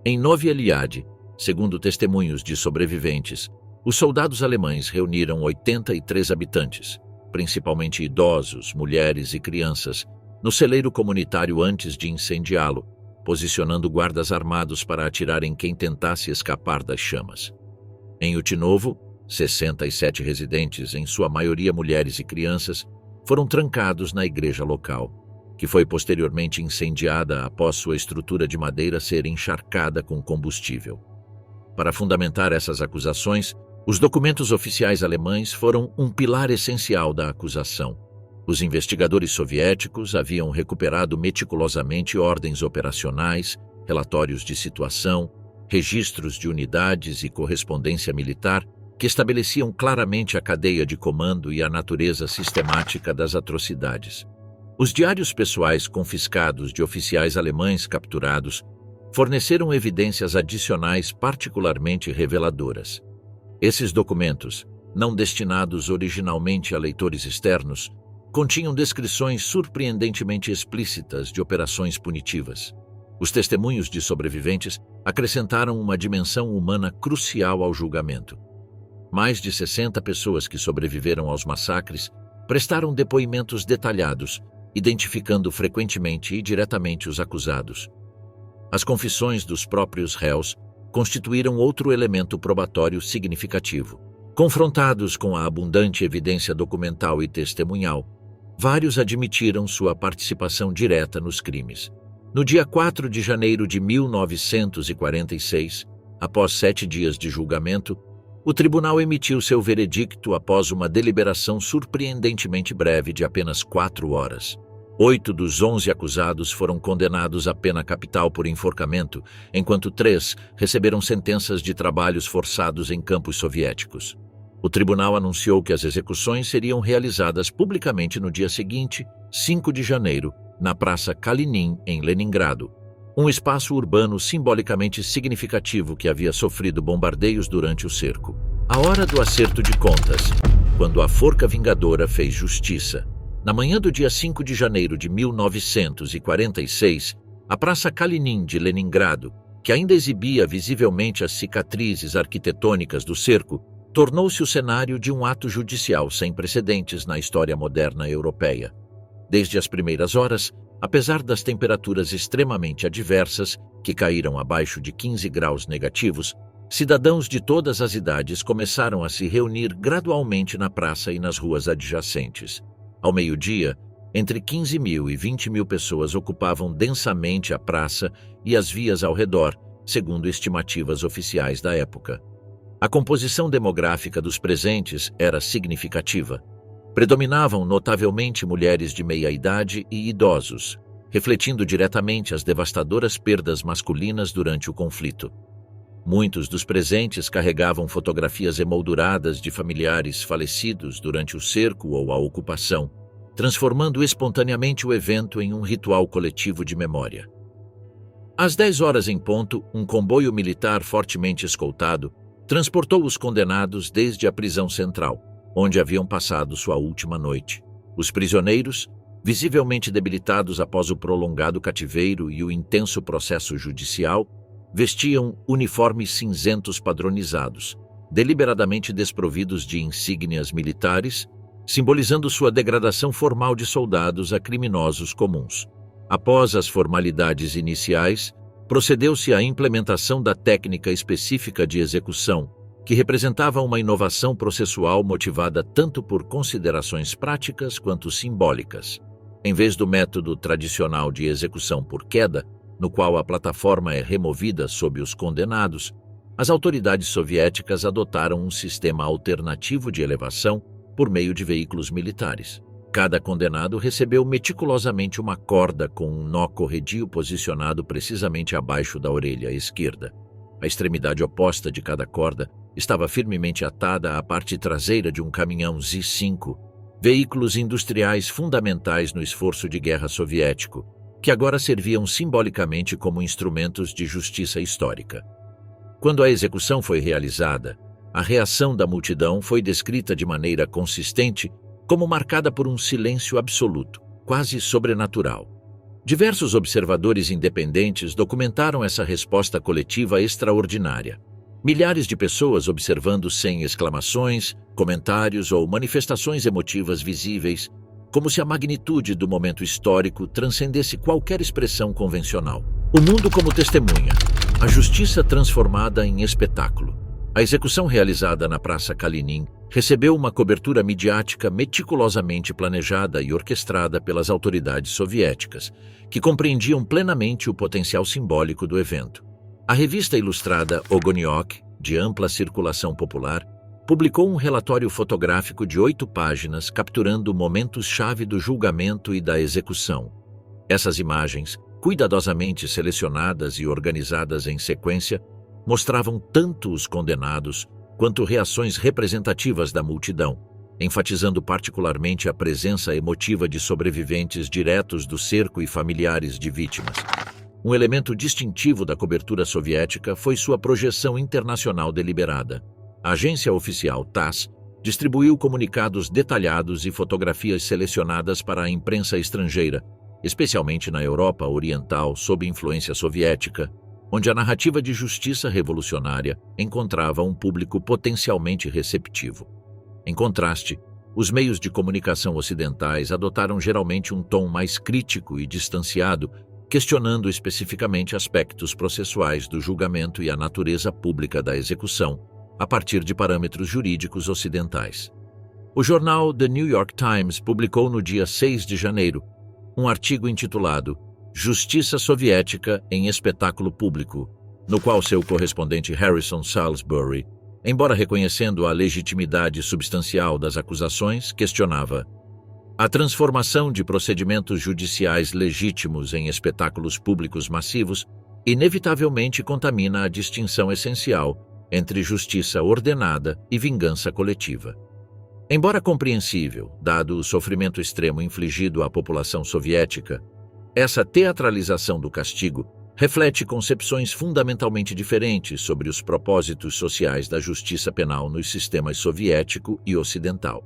Em Novy Eliade, segundo testemunhos de sobreviventes, os soldados alemães reuniram 83 habitantes, principalmente idosos, mulheres e crianças, no celeiro comunitário antes de incendiá-lo, posicionando guardas armados para atirar em quem tentasse escapar das chamas. Em Utinovo, 67 residentes, em sua maioria mulheres e crianças, foram trancados na igreja local, que foi posteriormente incendiada após sua estrutura de madeira ser encharcada com combustível. Para fundamentar essas acusações, os documentos oficiais alemães foram um pilar essencial da acusação. Os investigadores soviéticos haviam recuperado meticulosamente ordens operacionais, relatórios de situação, registros de unidades e correspondência militar que estabeleciam claramente a cadeia de comando e a natureza sistemática das atrocidades. Os diários pessoais confiscados de oficiais alemães capturados forneceram evidências adicionais particularmente reveladoras. Esses documentos, não destinados originalmente a leitores externos, continham descrições surpreendentemente explícitas de operações punitivas. Os testemunhos de sobreviventes acrescentaram uma dimensão humana crucial ao julgamento. Mais de 60 pessoas que sobreviveram aos massacres prestaram depoimentos detalhados, identificando frequentemente e diretamente os acusados. As confissões dos próprios réus constituíram outro elemento probatório significativo. Confrontados com a abundante evidência documental e testemunhal, vários admitiram sua participação direta nos crimes. No dia 4 de janeiro de 1946, após 7 dias de julgamento, o tribunal emitiu seu veredicto após uma deliberação surpreendentemente breve de apenas 4 horas. 8 dos 11 acusados foram condenados à pena capital por enforcamento, enquanto 3 receberam sentenças de trabalhos forçados em campos soviéticos. O tribunal anunciou que as execuções seriam realizadas publicamente no dia seguinte, 5 de janeiro, na Praça Kalinin, em Leningrado, um espaço urbano simbolicamente significativo que havia sofrido bombardeios durante o cerco. A hora do acerto de contas, quando a forca vingadora fez justiça. Na manhã do dia 5 de janeiro de 1946, a Praça Kalinin de Leningrado, que ainda exibia visivelmente as cicatrizes arquitetônicas do cerco, tornou-se o cenário de um ato judicial sem precedentes na história moderna europeia. Desde as primeiras horas, apesar das temperaturas extremamente adversas, que caíram abaixo de 15 graus negativos, cidadãos de todas as idades começaram a se reunir gradualmente na praça e nas ruas adjacentes. Ao meio-dia, entre 15 mil e 20 mil pessoas ocupavam densamente a praça e as vias ao redor, segundo estimativas oficiais da época. A composição demográfica dos presentes era significativa. Predominavam notavelmente mulheres de meia idade e idosos, refletindo diretamente as devastadoras perdas masculinas durante o conflito. Muitos dos presentes carregavam fotografias emolduradas de familiares falecidos durante o cerco ou a ocupação, transformando espontaneamente o evento em um ritual coletivo de memória. Às 10 horas em ponto, um comboio militar fortemente escoltado transportou os condenados desde a prisão central, onde haviam passado sua última noite. Os prisioneiros, visivelmente debilitados após o prolongado cativeiro e o intenso processo judicial, vestiam uniformes cinzentos padronizados, deliberadamente desprovidos de insígnias militares, simbolizando sua degradação formal de soldados a criminosos comuns. Após as formalidades iniciais, procedeu-se à implementação da técnica específica de execução, que representava uma inovação processual motivada tanto por considerações práticas quanto simbólicas. Em vez do método tradicional de execução por queda, no qual a plataforma é removida sob os condenados, as autoridades soviéticas adotaram um sistema alternativo de elevação por meio de veículos militares. Cada condenado recebeu meticulosamente uma corda com um nó corredio posicionado precisamente abaixo da orelha esquerda. A extremidade oposta de cada corda estava firmemente atada à parte traseira de um caminhão Z-5, veículos industriais fundamentais no esforço de guerra soviético, que agora serviam simbolicamente como instrumentos de justiça histórica. Quando a execução foi realizada, a reação da multidão foi descrita de maneira consistente como marcada por um silêncio absoluto, quase sobrenatural. Diversos observadores independentes documentaram essa resposta coletiva extraordinária. Milhares de pessoas observando sem exclamações, comentários ou manifestações emotivas visíveis, como se a magnitude do momento histórico transcendesse qualquer expressão convencional. O mundo como testemunha, a justiça transformada em espetáculo. A execução realizada na Praça Kalinin recebeu uma cobertura midiática meticulosamente planejada e orquestrada pelas autoridades soviéticas, que compreendiam plenamente o potencial simbólico do evento. A revista ilustrada Ogoniok, de ampla circulação popular, publicou um relatório fotográfico de 8 páginas capturando momentos-chave do julgamento e da execução. Essas imagens, cuidadosamente selecionadas e organizadas em sequência, mostravam tanto os condenados quanto reações representativas da multidão, enfatizando particularmente a presença emotiva de sobreviventes diretos do cerco e familiares de vítimas. Um elemento distintivo da cobertura soviética foi sua projeção internacional deliberada. A agência oficial TASS distribuiu comunicados detalhados e fotografias selecionadas para a imprensa estrangeira, especialmente na Europa Oriental sob influência soviética, onde a narrativa de justiça revolucionária encontrava um público potencialmente receptivo. Em contraste, os meios de comunicação ocidentais adotaram geralmente um tom mais crítico e distanciado, questionando especificamente aspectos processuais do julgamento e a natureza pública da execução, a partir de parâmetros jurídicos ocidentais. O jornal The New York Times publicou no dia 6 de janeiro um artigo intitulado Justiça Soviética em Espetáculo Público, no qual seu correspondente Harrison Salisbury, embora reconhecendo a legitimidade substancial das acusações, questionava: a transformação de procedimentos judiciais legítimos em espetáculos públicos massivos inevitavelmente contamina a distinção essencial entre justiça ordenada e vingança coletiva. Embora compreensível, dado o sofrimento extremo infligido à população soviética, essa teatralização do castigo reflete concepções fundamentalmente diferentes sobre os propósitos sociais da justiça penal nos sistemas soviético e ocidental.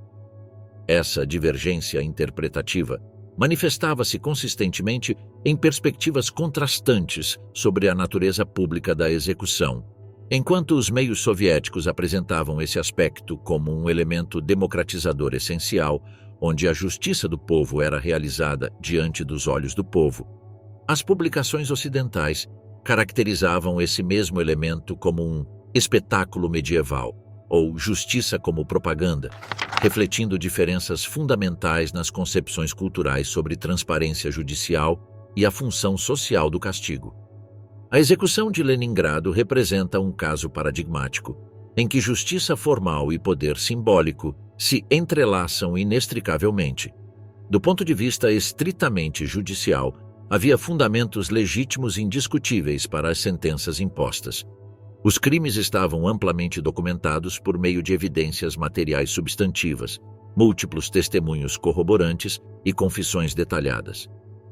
Essa divergência interpretativa manifestava-se consistentemente em perspectivas contrastantes sobre a natureza pública da execução. Enquanto os meios soviéticos apresentavam esse aspecto como um elemento democratizador essencial, onde a justiça do povo era realizada diante dos olhos do povo, as publicações ocidentais caracterizavam esse mesmo elemento como um espetáculo medieval, ou justiça como propaganda, refletindo diferenças fundamentais nas concepções culturais sobre transparência judicial e a função social do castigo. A execução de Leningrado representa um caso paradigmático, em que justiça formal e poder simbólico se entrelaçam inextricavelmente. Do ponto de vista estritamente judicial, havia fundamentos legítimos indiscutíveis para as sentenças impostas. Os crimes estavam amplamente documentados por meio de evidências materiais substantivas, múltiplos testemunhos corroborantes e confissões detalhadas.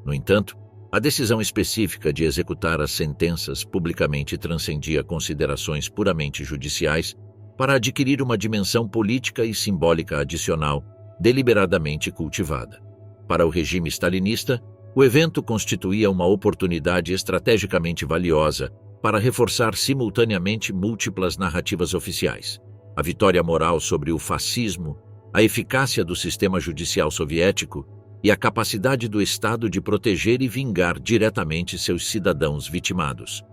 No entanto, a decisão específica de executar as sentenças publicamente transcendia considerações puramente judiciais, para adquirir uma dimensão política e simbólica adicional, deliberadamente cultivada. Para o regime stalinista, o evento constituía uma oportunidade estrategicamente valiosa para reforçar simultaneamente múltiplas narrativas oficiais: a vitória moral sobre o fascismo, a eficácia do sistema judicial soviético e a capacidade do Estado de proteger e vingar diretamente seus cidadãos vitimados.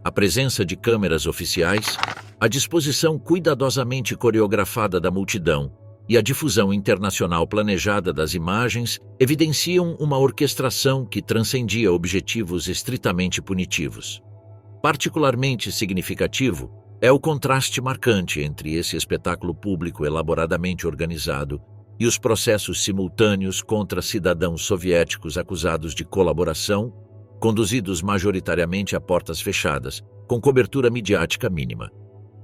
A presença de câmeras oficiais, a disposição cuidadosamente coreografada da multidão e a difusão internacional planejada das imagens evidenciam uma orquestração que transcendia objetivos estritamente punitivos. Particularmente significativo é o contraste marcante entre esse espetáculo público elaboradamente organizado e os processos simultâneos contra cidadãos soviéticos acusados de colaboração, conduzidos majoritariamente a portas fechadas, com cobertura midiática mínima.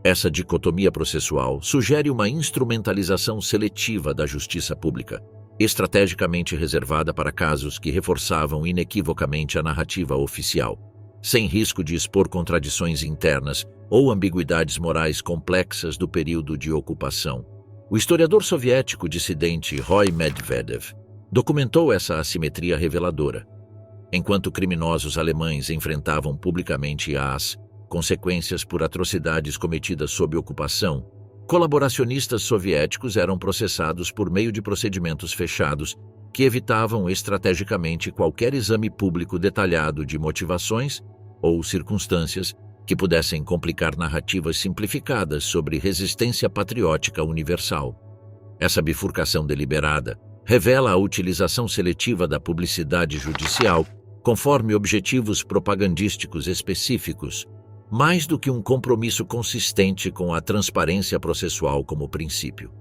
Essa dicotomia processual sugere uma instrumentalização seletiva da justiça pública, estrategicamente reservada para casos que reforçavam inequivocamente a narrativa oficial, sem risco de expor contradições internas ou ambiguidades morais complexas do período de ocupação. O historiador soviético dissidente Roy Medvedev documentou essa assimetria reveladora. Enquanto criminosos alemães enfrentavam publicamente as consequências por atrocidades cometidas sob ocupação, colaboracionistas soviéticos eram processados por meio de procedimentos fechados que evitavam estrategicamente qualquer exame público detalhado de motivações ou circunstâncias que pudessem complicar narrativas simplificadas sobre resistência patriótica universal. Essa bifurcação deliberada revela a utilização seletiva da publicidade judicial conforme objetivos propagandísticos específicos, mais do que um compromisso consistente com a transparência processual como princípio.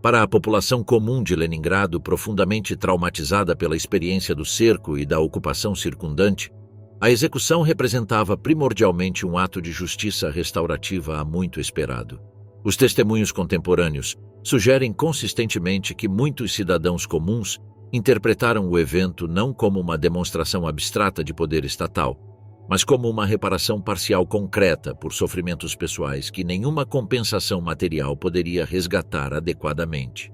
Para a população comum de Leningrado, profundamente traumatizada pela experiência do cerco e da ocupação circundante, a execução representava primordialmente um ato de justiça restaurativa há muito esperado. Os testemunhos contemporâneos sugerem consistentemente que muitos cidadãos comuns interpretaram o evento não como uma demonstração abstrata de poder estatal, mas como uma reparação parcial concreta por sofrimentos pessoais que nenhuma compensação material poderia resgatar adequadamente.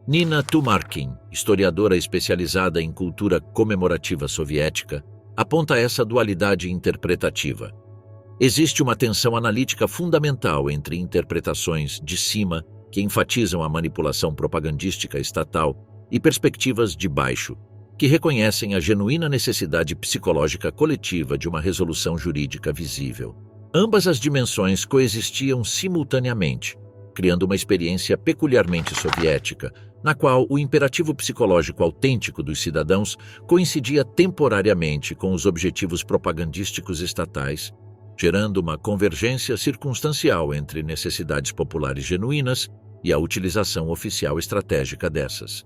Nina Tumarkin, historiadora especializada em cultura comemorativa soviética, aponta essa dualidade interpretativa. Existe uma tensão analítica fundamental entre interpretações de cima, que enfatizam a manipulação propagandística estatal, e perspectivas de baixo, que reconhecem a genuína necessidade psicológica coletiva de uma resolução jurídica visível. Ambas as dimensões coexistiam simultaneamente, criando uma experiência peculiarmente soviética, na qual o imperativo psicológico autêntico dos cidadãos coincidia temporariamente com os objetivos propagandísticos estatais, gerando uma convergência circunstancial entre necessidades populares genuínas e a utilização oficial estratégica dessas.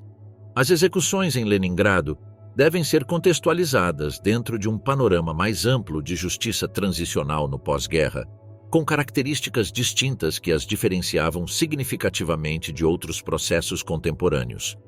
As execuções em Leningrado devem ser contextualizadas dentro de um panorama mais amplo de justiça transicional no pós-guerra, com características distintas que as diferenciavam significativamente de outros processos contemporâneos.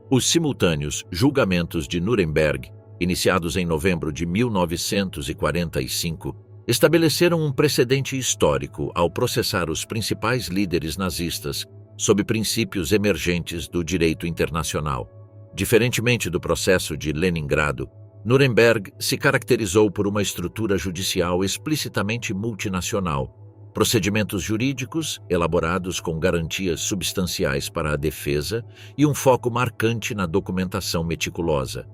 Os simultâneos julgamentos de Nuremberg, iniciados em novembro de 1945, estabeleceram um precedente histórico ao processar os principais líderes nazistas sob princípios emergentes do direito internacional. Diferentemente do processo de Leningrado, Nuremberg se caracterizou por uma estrutura judicial explicitamente multinacional, procedimentos jurídicos elaborados com garantias substanciais para a defesa e um foco marcante na documentação meticulosa.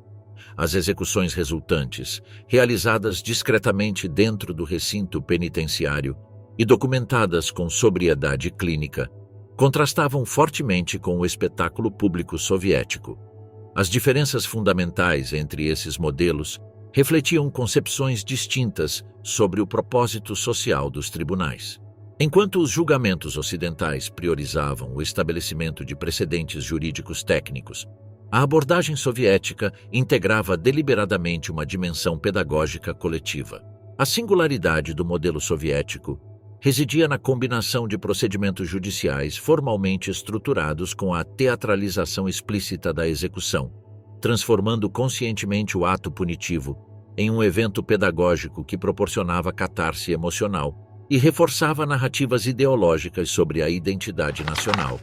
As execuções resultantes, realizadas discretamente dentro do recinto penitenciário e documentadas com sobriedade clínica, contrastavam fortemente com o espetáculo público soviético. As diferenças fundamentais entre esses modelos refletiam concepções distintas sobre o propósito social dos tribunais. Enquanto os julgamentos ocidentais priorizavam o estabelecimento de precedentes jurídicos técnicos, a abordagem soviética integrava deliberadamente uma dimensão pedagógica coletiva. A singularidade do modelo soviético residia na combinação de procedimentos judiciais formalmente estruturados com a teatralização explícita da execução, transformando conscientemente o ato punitivo em um evento pedagógico que proporcionava catarse emocional e reforçava narrativas ideológicas sobre a identidade nacional.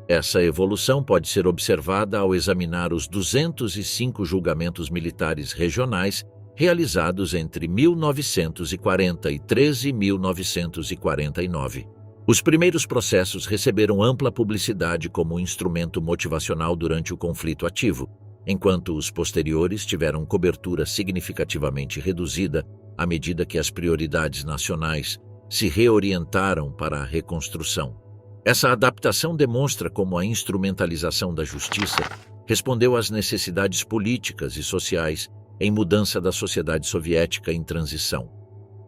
Essa evolução pode ser observada ao examinar os 205 julgamentos militares regionais realizados entre 1943 e 1949. Os primeiros processos receberam ampla publicidade como instrumento motivacional durante o conflito ativo, enquanto os posteriores tiveram cobertura significativamente reduzida à medida que as prioridades nacionais se reorientaram para a reconstrução. Essa adaptação demonstra como a instrumentalização da justiça respondeu às necessidades políticas e sociais em mudança da sociedade soviética em transição.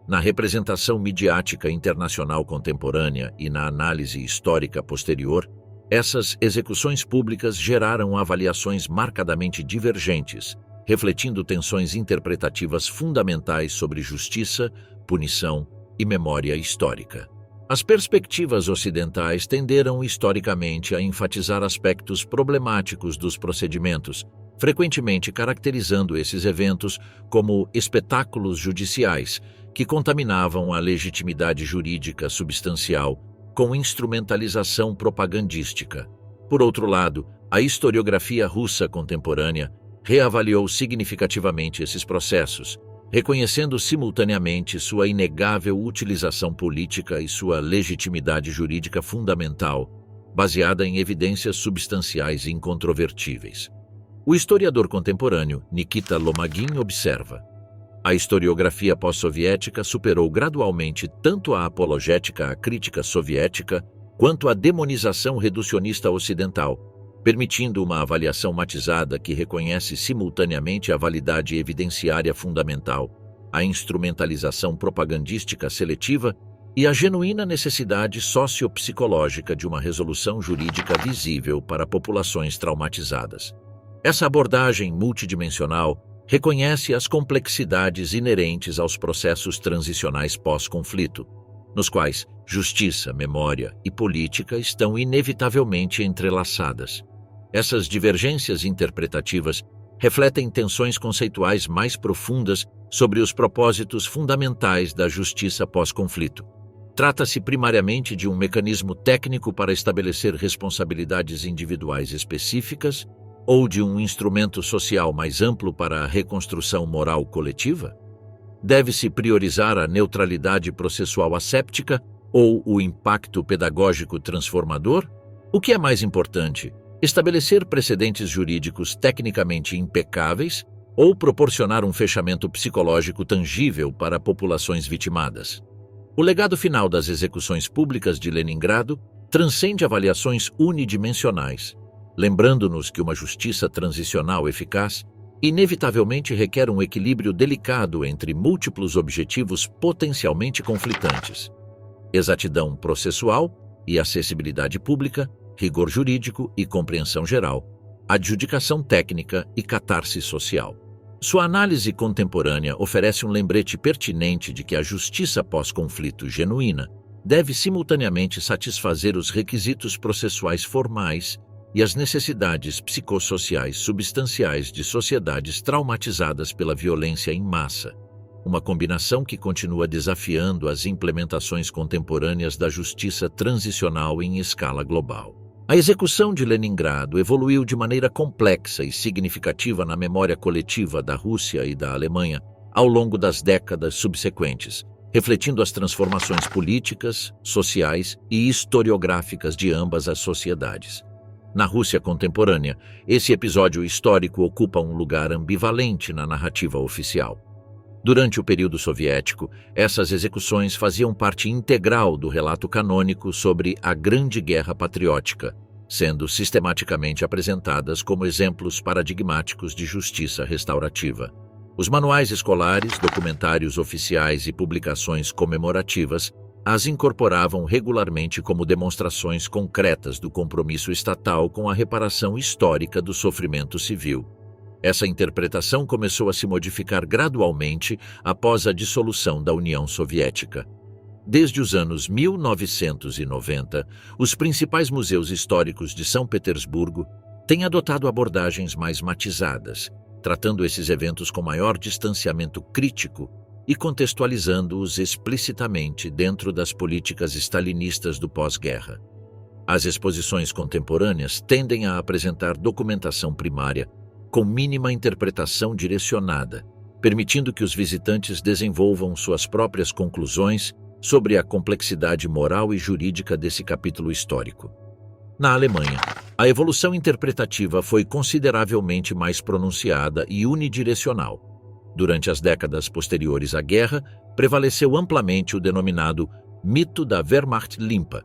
Na representação midiática internacional contemporânea e na análise histórica posterior, essas execuções públicas geraram avaliações marcadamente divergentes, refletindo tensões interpretativas fundamentais sobre justiça, punição e memória histórica. As perspectivas ocidentais tenderam historicamente a enfatizar aspectos problemáticos dos procedimentos, frequentemente caracterizando esses eventos como espetáculos judiciais que contaminavam a legitimidade jurídica substancial com instrumentalização propagandística. Por outro lado, a historiografia russa contemporânea reavaliou significativamente esses processos, reconhecendo simultaneamente sua inegável utilização política e sua legitimidade jurídica fundamental, baseada em evidências substanciais e incontrovertíveis. O historiador contemporâneo Nikita Lomagin observa: a historiografia pós-soviética superou gradualmente tanto a apologética à crítica soviética quanto a demonização reducionista ocidental, permitindo uma avaliação matizada que reconhece simultaneamente a validade evidenciária fundamental, a instrumentalização propagandística seletiva e a genuína necessidade sociopsicológica de uma resolução jurídica visível para populações traumatizadas. Essa abordagem multidimensional reconhece as complexidades inerentes aos processos transicionais pós-conflito, nos quais justiça, memória e política estão inevitavelmente entrelaçadas. Essas divergências interpretativas refletem tensões conceituais mais profundas sobre os propósitos fundamentais da justiça pós-conflito. Trata-se primariamente de um mecanismo técnico para estabelecer responsabilidades individuais específicas ou de um instrumento social mais amplo para a reconstrução moral coletiva? Deve-se priorizar a neutralidade processual asséptica ou o impacto pedagógico transformador? O que é mais importante, estabelecer precedentes jurídicos tecnicamente impecáveis ou proporcionar um fechamento psicológico tangível para populações vitimadas? O legado final das execuções públicas de Leningrado transcende avaliações unidimensionais, lembrando-nos que uma justiça transicional eficaz inevitavelmente requer um equilíbrio delicado entre múltiplos objetivos potencialmente conflitantes: exatidão processual e acessibilidade pública, rigor jurídico e compreensão geral, adjudicação técnica e catarse social. Sua análise contemporânea oferece um lembrete pertinente de que a justiça pós-conflito genuína deve simultaneamente satisfazer os requisitos processuais formais e as necessidades psicossociais substanciais de sociedades traumatizadas pela violência em massa, uma combinação que continua desafiando as implementações contemporâneas da justiça transicional em escala global. A execução de Leningrado evoluiu de maneira complexa e significativa na memória coletiva da Rússia e da Alemanha ao longo das décadas subsequentes, refletindo as transformações políticas, sociais e historiográficas de ambas as sociedades. Na Rússia contemporânea, esse episódio histórico ocupa um lugar ambivalente na narrativa oficial. Durante o período soviético, essas execuções faziam parte integral do relato canônico sobre a Grande Guerra Patriótica, sendo sistematicamente apresentadas como exemplos paradigmáticos de justiça restaurativa. Os manuais escolares, documentários oficiais e publicações comemorativas as incorporavam regularmente como demonstrações concretas do compromisso estatal com a reparação histórica do sofrimento civil. Essa interpretação começou a se modificar gradualmente após a dissolução da União Soviética. Desde os anos 1990, os principais museus históricos de São Petersburgo têm adotado abordagens mais matizadas, tratando esses eventos com maior distanciamento crítico e contextualizando-os explicitamente dentro das políticas stalinistas do pós-guerra. As exposições contemporâneas tendem a apresentar documentação primária com mínima interpretação direcionada, permitindo que os visitantes desenvolvam suas próprias conclusões sobre a complexidade moral e jurídica desse capítulo histórico. Na Alemanha, a evolução interpretativa foi consideravelmente mais pronunciada e unidirecional. Durante as décadas posteriores à guerra, prevaleceu amplamente o denominado mito da Wehrmacht limpa,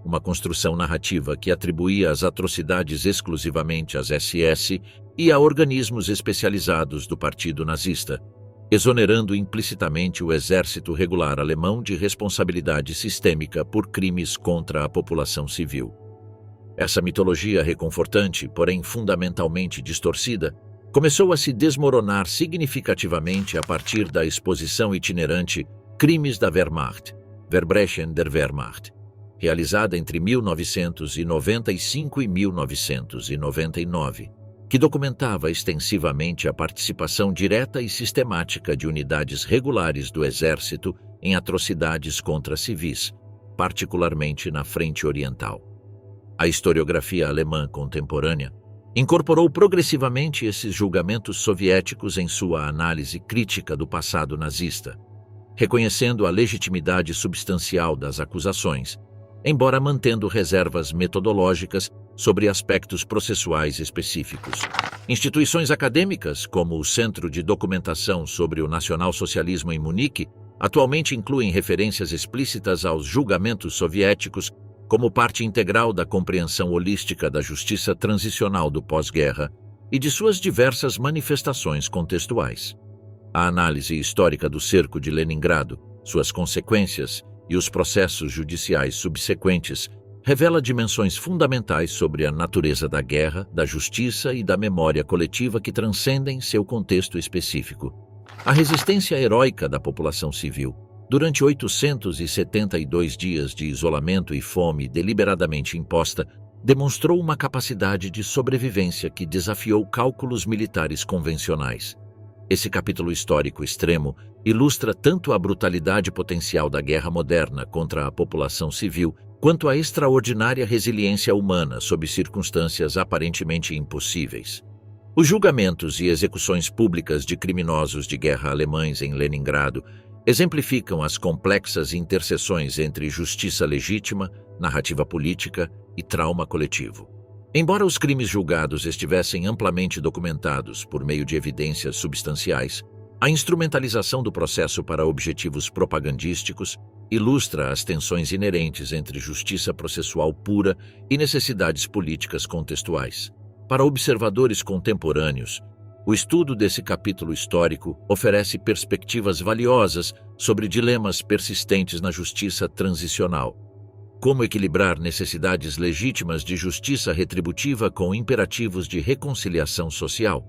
uma construção narrativa que atribuía as atrocidades exclusivamente às SS e a organismos especializados do Partido Nazista, exonerando implicitamente o exército regular alemão de responsabilidade sistêmica por crimes contra a população civil. Essa mitologia reconfortante, porém fundamentalmente distorcida, começou a se desmoronar significativamente a partir da exposição itinerante Crimes da Wehrmacht, Verbrechen der Wehrmacht, realizada entre 1995 e 1999, que documentava extensivamente a participação direta e sistemática de unidades regulares do Exército em atrocidades contra civis, particularmente na Frente Oriental. A historiografia alemã contemporânea incorporou progressivamente esses julgamentos soviéticos em sua análise crítica do passado nazista, reconhecendo a legitimidade substancial das acusações, embora mantendo reservas metodológicas sobre aspectos processuais específicos. Instituições acadêmicas, como o Centro de Documentação sobre o Nacionalsocialismo em Munique, atualmente incluem referências explícitas aos julgamentos soviéticos como parte integral da compreensão holística da justiça transicional do pós-guerra e de suas diversas manifestações contextuais. A análise histórica do cerco de Leningrado, suas consequências e os processos judiciais subsequentes revela dimensões fundamentais sobre a natureza da guerra, da justiça e da memória coletiva que transcendem seu contexto específico. A resistência heróica da população civil, durante 872 dias de isolamento e fome deliberadamente imposta, demonstrou uma capacidade de sobrevivência que desafiou cálculos militares convencionais. Esse capítulo histórico extremo ilustra tanto a brutalidade potencial da guerra moderna contra a população civil, quanto a extraordinária resiliência humana sob circunstâncias aparentemente impossíveis. Os julgamentos e execuções públicas de criminosos de guerra alemães em Leningrado exemplificam as complexas interseções entre justiça legítima, narrativa política e trauma coletivo. Embora os crimes julgados estivessem amplamente documentados por meio de evidências substanciais, a instrumentalização do processo para objetivos propagandísticos ilustra as tensões inerentes entre justiça processual pura e necessidades políticas contextuais. Para observadores contemporâneos, o estudo desse capítulo histórico oferece perspectivas valiosas sobre dilemas persistentes na justiça transicional. Como equilibrar necessidades legítimas de justiça retributiva com imperativos de reconciliação social?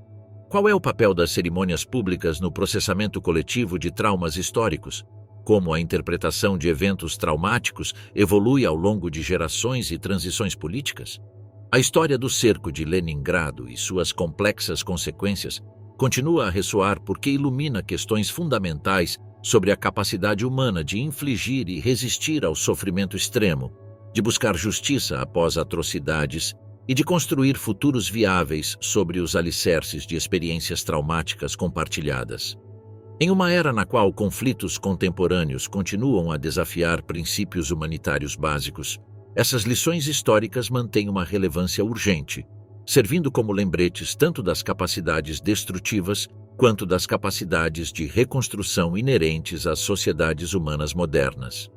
Qual é o papel das cerimônias públicas no processamento coletivo de traumas históricos? Como a interpretação de eventos traumáticos evolui ao longo de gerações e transições políticas? A história do cerco de Leningrado e suas complexas consequências continua a ressoar porque ilumina questões fundamentais sobre a capacidade humana de infligir e resistir ao sofrimento extremo, de buscar justiça após atrocidades e de construir futuros viáveis sobre os alicerces de experiências traumáticas compartilhadas. Em uma era na qual conflitos contemporâneos continuam a desafiar princípios humanitários básicos, essas lições históricas mantêm uma relevância urgente, servindo como lembretes tanto das capacidades destrutivas quanto das capacidades de reconstrução inerentes às sociedades humanas modernas.